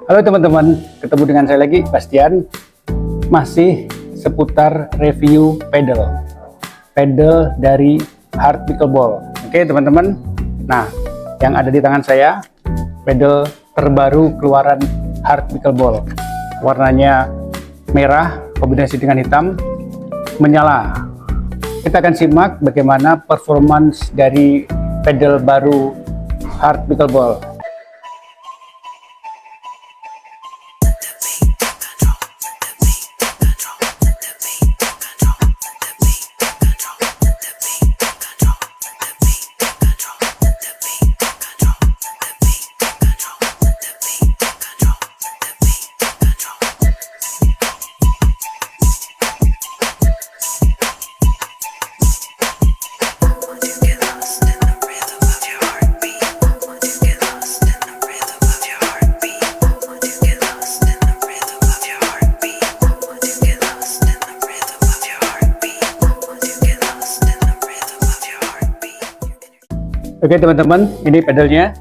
Halo teman-teman, ketemu dengan saya lagi, Bastian. Masih seputar review pedal dari Hard Pickleball. Oke teman-teman, nah yang ada di tangan saya pedal terbaru keluaran Hard Pickleball. Warnanya merah kombinasi dengan hitam, menyala. Kita akan simak bagaimana performance dari pedal baru Hard Pickleball. Oke teman-teman, ini pedalnya,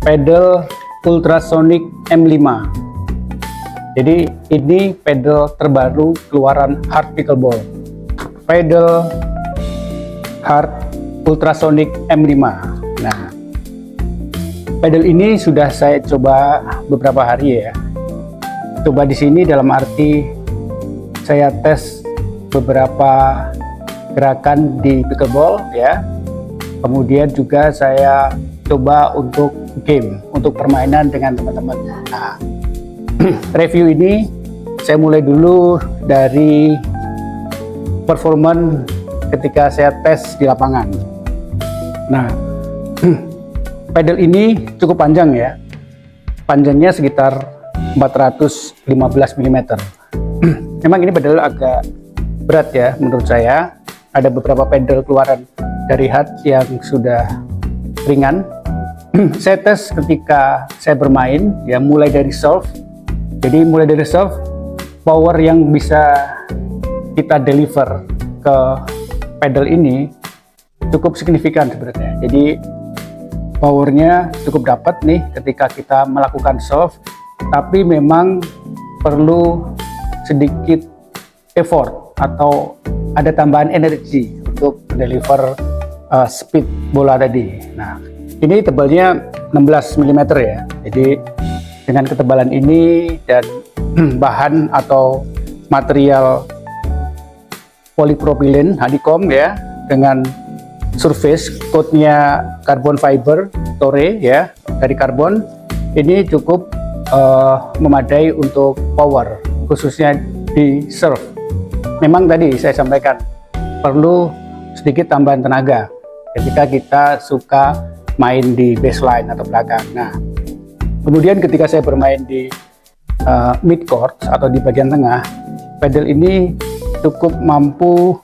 pedal Ultrasonic M5. Jadi ini pedal terbaru keluaran Hard Pickleball, pedal Hard Ultrasonic M5. Nah, pedal ini sudah saya coba beberapa hari ya. Coba di sini dalam arti saya tes beberapa gerakan di pickleball ya. Kemudian juga saya coba untuk game, untuk permainan dengan teman-teman. Nah, review ini saya mulai dulu dari performance ketika saya tes di lapangan. Nah, pedal ini cukup panjang ya. Panjangnya sekitar 415 mm. Memang ini pedal agak berat ya menurut saya. Ada beberapa pedal keluaran dari Hard yang sudah ringan. Saya tes ketika saya bermain ya, mulai dari serve. Jadi mulai dari serve, power yang bisa kita deliver ke pedal ini cukup signifikan sebenarnya. Jadi powernya cukup dapat nih ketika kita melakukan serve, tapi memang perlu sedikit effort atau ada tambahan energi untuk deliver speed bola tadi. Nah, ini tebalnya 16 mm ya. Jadi dengan ketebalan ini dan bahan atau material polipropilen honeycomb ya, dengan surface coatnya carbon fiber Tore ya, dari karbon, ini cukup memadai untuk power, khususnya di serve. Memang tadi saya sampaikan perlu sedikit tambahan tenaga ketika kita suka main di baseline atau belakang. Nah, kemudian ketika saya bermain di mid court atau di bagian tengah, pedal ini cukup mampu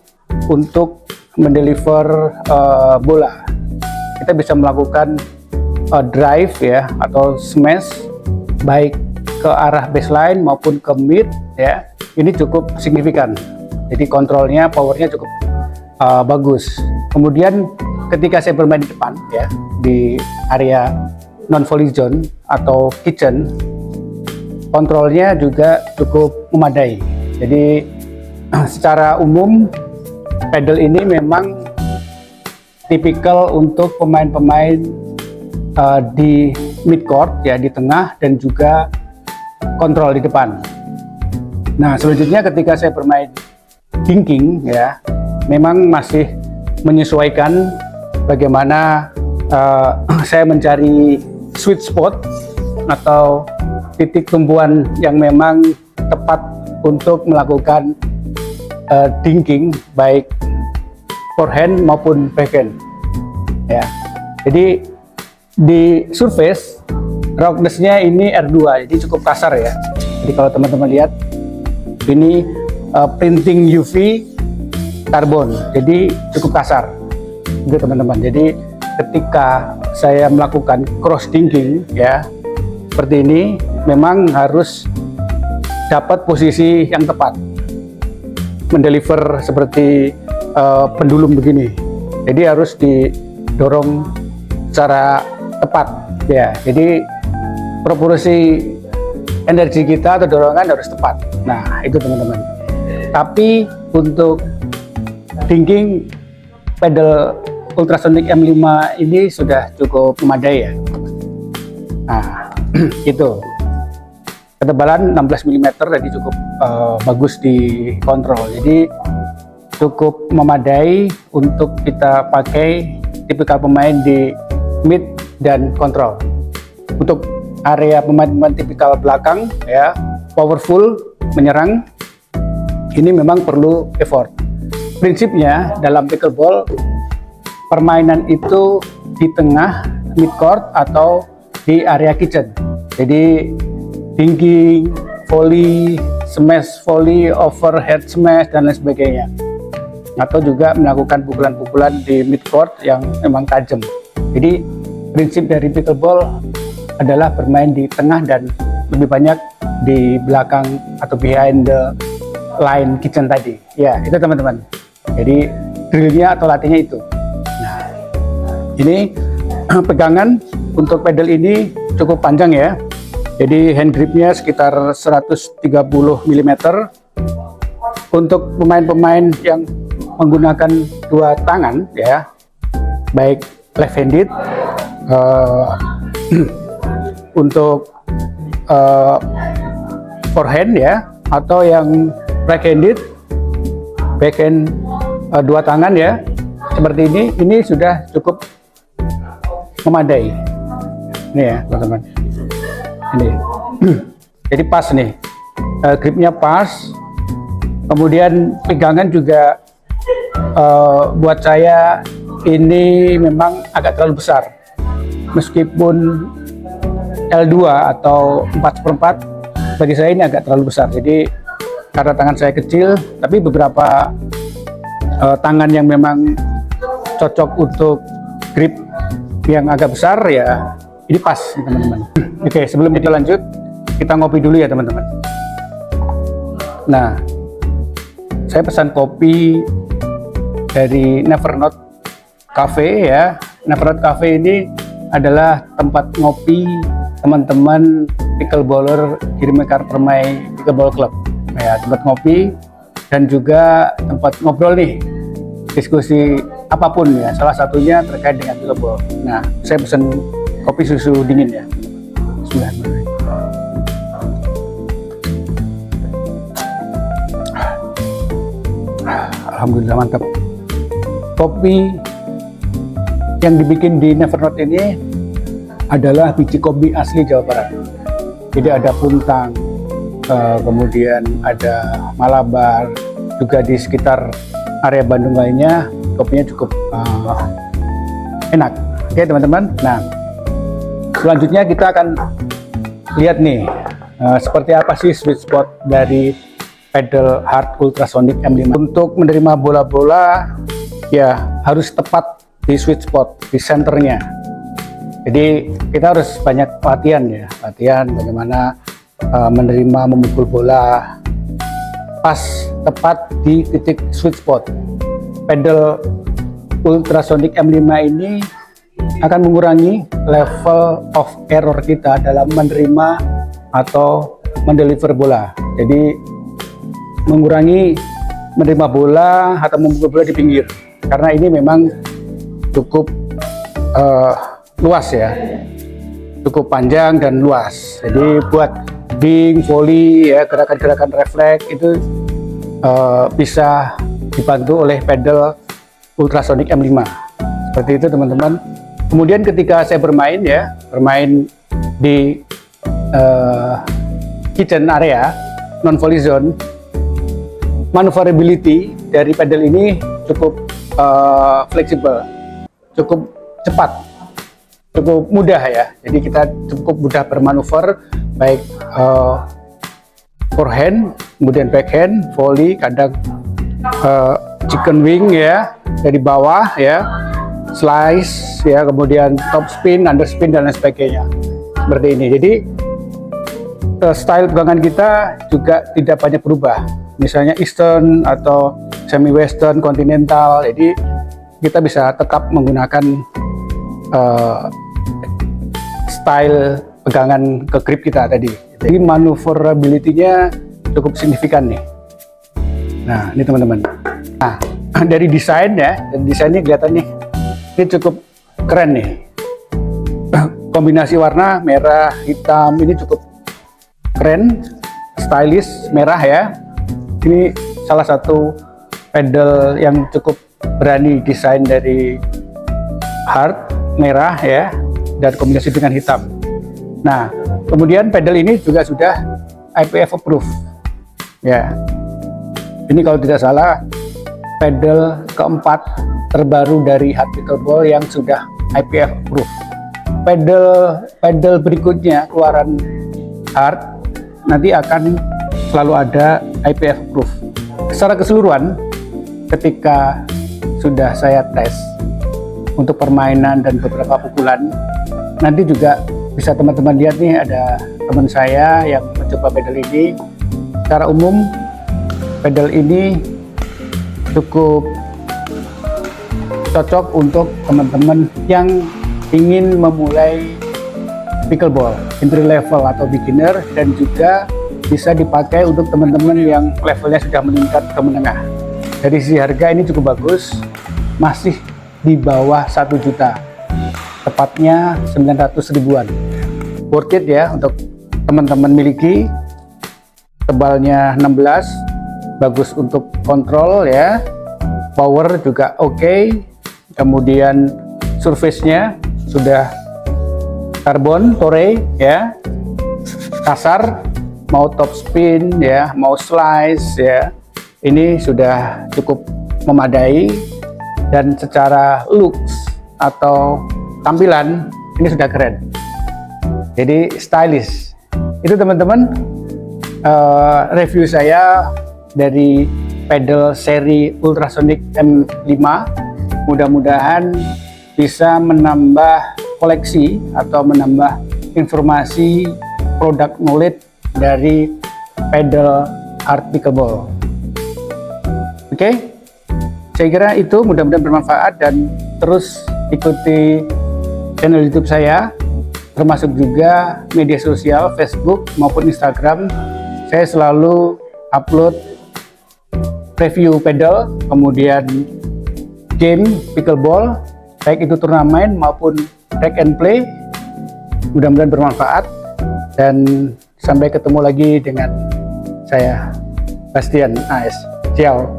untuk mendeliver bola. Kita bisa melakukan drive ya atau smash baik ke arah baseline maupun ke mid ya. Ini cukup signifikan. Jadi kontrolnya, powernya cukup bagus. Kemudian ketika saya bermain di depan ya, di area non volley zone atau kitchen, kontrolnya juga cukup memadai. Jadi secara umum pedal ini memang tipikal untuk pemain-pemain di mid court ya, di tengah dan juga kontrol di depan. Nah, selanjutnya ketika saya bermain dinking ya, memang masih menyesuaikan bagaimana saya mencari sweet spot atau titik tumpuan yang memang tepat untuk melakukan dinking baik forehand maupun backhand ya. Jadi di surface roughness-nya ini R2, jadi cukup kasar ya. Jadi kalau teman-teman lihat ini printing UV karbon, jadi cukup kasar gitu teman-teman. Jadi ketika saya melakukan cross dinking ya seperti ini, memang harus dapat posisi yang tepat, mendeliver seperti pendulum begini. Jadi harus didorong secara tepat ya. Jadi proporsi energi kita atau dorongan harus tepat. Nah, itu teman-teman. Tapi untuk thinking pedal ultrasonic M5 ini sudah cukup memadai ya. Nah, itu ketebalan 16 mm jadi cukup bagus dikontrol. Jadi cukup memadai untuk kita pakai tipikal pemain di mid dan kontrol. Untuk area pemain-pemain tipikal belakang ya, powerful menyerang, ini memang perlu effort. Prinsipnya dalam pickleball permainan itu di tengah mid court atau di area kitchen. Jadi thinking, volley, smash volley, overhead smash dan lain sebagainya. Atau juga melakukan pukulan-pukulan di mid court yang memang tajam. Jadi prinsip dari pickleball adalah bermain di tengah dan lebih banyak di belakang atau behind the line kitchen tadi. Ya, itu teman-teman. Jadi drillnya atau latihnya itu. Nah, ini pegangan untuk pedal ini cukup panjang ya. Jadi hand gripnya sekitar 130 mm. Untuk pemain-pemain yang menggunakan dua tangan ya, baik left handed untuk forehand ya, atau yang right handed backhand dua tangan ya, seperti ini sudah cukup memadai. Ini ya teman-teman, ini jadi pas nih, gripnya pas, kemudian pegangan juga buat saya ini memang agak terlalu besar, meskipun L2 atau 4/4 bagi saya ini agak terlalu besar. Jadi karena tangan saya kecil, tapi beberapa tangan yang memang cocok untuk grip yang agak besar ya, ini pas teman-teman. Oke, sebelum kita lanjut, kita ngopi dulu ya teman-teman. Nah, saya pesan kopi dari Nevernote Cafe ya. Nevernote Cafe ini adalah tempat ngopi teman-teman pickleballer Girimekar Permai Pickleball Club ya, tempat ngopi dan juga tempat ngobrol nih, diskusi apapun ya, salah satunya terkait dengan pickleball. Nah, saya pesan kopi susu dingin ya. Bismillahirrahmanirrahim. Alhamdulillah, mantap. Kopi yang dibikin di Nevernote ini adalah biji kopi asli Jawa Barat. Jadi ada Puntang, kemudian ada Malabar, juga di sekitar area Bandung lainnya kopinya cukup enak. Oke teman-teman, nah selanjutnya kita akan lihat nih seperti apa sih sweet spot dari pedal hard ultrasonic M5. Untuk menerima bola-bola ya harus tepat di sweet spot, di senternya. Jadi kita harus banyak latihan ya, latihan bagaimana menerima, memukul bola pas tepat di titik sweet spot. Pedal ultrasonic M5 ini akan mengurangi level of error kita dalam menerima atau mendeliver bola. Jadi mengurangi menerima bola atau memukul bola di pinggir, karena ini memang cukup luas ya, cukup panjang dan luas. Jadi buat ding, volley ya, gerakan-gerakan refleks itu bisa dibantu oleh pedal ultrasonic M5 seperti itu teman-teman. Kemudian ketika saya bermain ya, bermain di kitchen area non volley zone, maneuverability dari pedal ini cukup fleksibel, cukup cepat, cukup mudah ya. Jadi kita cukup mudah bermanuver, baik forehand, kemudian backhand, volley, kadang chicken wing ya dari bawah ya, slice ya, kemudian top spin, underspin dan lain sebagainya seperti ini. Jadi style pegangan kita juga tidak banyak berubah, misalnya eastern atau semi western, continental. Jadi kita bisa tetap menggunakan style pegangan ke grip kita tadi. Jadi maneuverability-nya cukup signifikan nih. Nah, ini teman-teman. Nah, dari desain ya, dan desainnya kelihatan nih, ini cukup keren nih. Kombinasi warna merah, hitam ini cukup keren, stylish, merah ya. Ini salah satu pedal yang cukup berani desain dari hard, merah ya, dan kombinasi dengan hitam. Nah, kemudian pedal ini juga sudah IPF approved ya. Ini kalau tidak salah pedal keempat terbaru dari hard pickleball yang sudah IPF approved. Pedal berikutnya keluaran hard nanti akan selalu ada IPF approved. Secara keseluruhan, ketika sudah saya tes untuk permainan dan beberapa pukulan, nanti juga bisa teman-teman lihat nih, ada teman saya yang mencoba pedal ini. Secara umum pedal ini cukup cocok untuk teman-teman yang ingin memulai pickleball entry level atau beginner, dan juga bisa dipakai untuk teman-teman yang levelnya sudah meningkat ke menengah. Dari sisi harga ini cukup bagus, masih di bawah 1 juta, tepatnya 900 ribuan. Worth it ya untuk teman-teman miliki. Tebalnya 16, bagus untuk kontrol ya, power juga oke. Kemudian surface-nya sudah karbon Toray ya, kasar, mau top spin ya, mau slice ya, ini sudah cukup memadai. Dan secara looks atau tampilan ini sudah keren, jadi stylish. Itu teman-teman review saya dari pedal seri Ultrasonic M5. Mudah-mudahan bisa menambah koleksi atau menambah informasi produk knowledge dari pedal hard pickleball. Oke, saya kira itu mudah-mudahan bermanfaat, dan terus ikuti channel YouTube saya, termasuk juga media sosial Facebook maupun Instagram. Saya selalu upload review pedal, kemudian game pickleball, baik itu turnamen maupun track and play. Mudah-mudahan bermanfaat, dan sampai ketemu lagi dengan saya, Bastian AS. Ciao.